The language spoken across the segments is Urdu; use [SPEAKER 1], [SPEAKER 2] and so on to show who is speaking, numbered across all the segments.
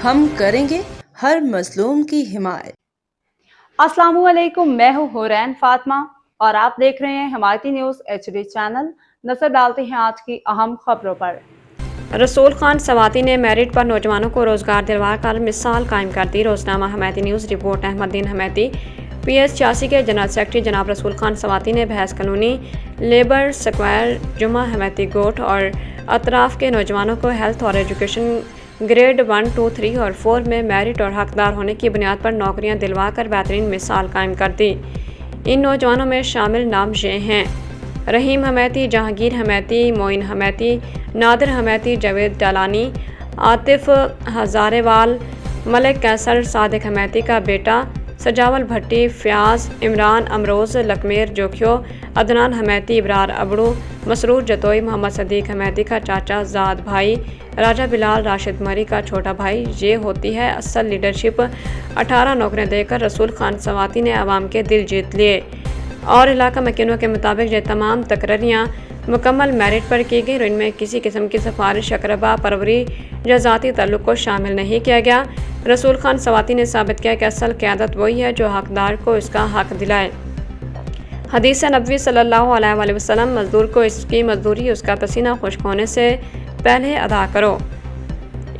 [SPEAKER 1] ہم کریں گے ہر مظلوم کی حمایت۔
[SPEAKER 2] السلام علیکم، میں ہوں حورین فاطمہ اور آپ دیکھ رہے ہیں حمایتی نیوز HD چینل۔ نظر ڈالتے ہیں آج کی اہم خبروں پر۔
[SPEAKER 3] رسول خان سواتی نے میرٹ پر نوجوانوں کو روزگار دلوا کر مثال قائم کر دی۔ روزنامہ حمایتی نیوز رپورٹ۔ احمد دین حمایتی PS 86 کے جنرل سیکرٹری جناب رسول خان سواتی نے بحث کالونی، لیبر سکوائر، جمعہ حمایتی گوٹ اور اطراف کے نوجوانوں کو ہیلتھ اور ایجوکیشن گریڈ 1، 2، 3 اور 4 میں میرٹ اور حقدار ہونے کی بنیاد پر نوکریاں دلوا کر بہترین مثال قائم کر دی۔ ان نوجوانوں میں شامل نام یہ ہیں: رحیم حمایتی، جہانگیر حمایتی، معین حمایتی، نادر حمایتی، جاوید ڈالانی، عاطف ہزاریوال، ملک قیصر، صادق حمایتی کا بیٹا، سجاول بھٹی، فیاض، عمران امروز، لکمیر جوکھیو، عدنان حمایتی، ابرار ابڑو، مسرور جتوئی، محمد صدیق حمایتی کا چاچا، زاد بھائی، راجہ بلال، راشد مری کا چھوٹا بھائی۔ یہ ہوتی ہے اصل لیڈرشپ۔ 18 نوکریاں دے کر رسول خان سواتی نے عوام کے دل جیت لیے اور علاقہ مکینوں کے مطابق یہ تمام تقرریاں مکمل میرٹ پر کی گئیں اور ان میں کسی قسم کی سفارش، اقربا پروری یا ذاتی تعلق کو شامل نہیں کیا گیا۔ رسول خان سواتی نے ثابت کیا کہ اصل قیادت وہی ہے جو حقدار کو اس کا حق دلائے۔ حدیث نبوی صلی اللہ علیہ وآلہ وسلم: مزدور کو اس کی مزدوری اس کا پسینہ خشک ہونے سے پہلے ادا کرو۔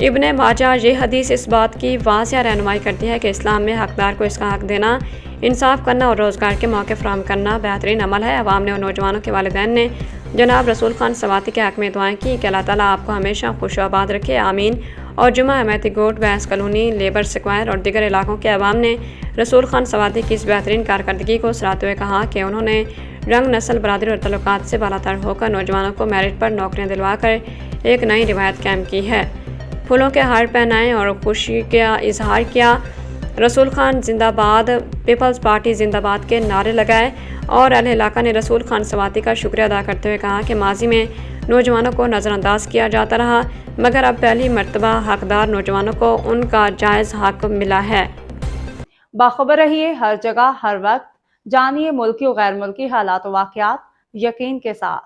[SPEAKER 3] ابن ماجہ۔ یہ حدیث اس بات کی واضح رہنمائی کرتی ہے کہ اسلام میں حقدار کو اس کا حق دینا، انصاف کرنا اور روزگار کے موقع فراہم کرنا بہترین عمل ہے۔ عوام نے اور نوجوانوں کے والدین نے جناب رسول خان سواتی کے حق میں دعائیں کی کہ اللہ تعالیٰ آپ کو ہمیشہ خوش و آباد رکھے، آمین۔ اور جمعہ حمایتی گوٹ، بحث کالونی، لیبر سکوائر اور دیگر علاقوں کے عوام نے رسول خان سواتی کی اس بہترین کارکردگی کو سراہتے ہوئے کہا کہ انہوں نے رنگ، نسل، برادری اور تعلقات سے بالاتر ہو کر نوجوانوں کو میرٹ پر نوکریاں دلوا کر ایک نئی روایت قائم کی ہے۔ پھولوں کے ہار پہنائے اور خوشی کا اظہار کیا، رسول خان زندہ باد، پیپلز پارٹی زندہ باد کے نعرے لگائے اور اہل علاقہ نے رسول خان سواتی کا شکریہ ادا کرتے ہوئے کہا کہ ماضی میں نوجوانوں کو نظر انداز کیا جاتا رہا، مگر اب پہلی مرتبہ حقدار نوجوانوں کو ان کا جائز حق ملا ہے۔
[SPEAKER 2] باخبر رہیے ہر جگہ ہر وقت، جانیے ملکی و غیر ملکی حالات و واقعات یقین کے ساتھ۔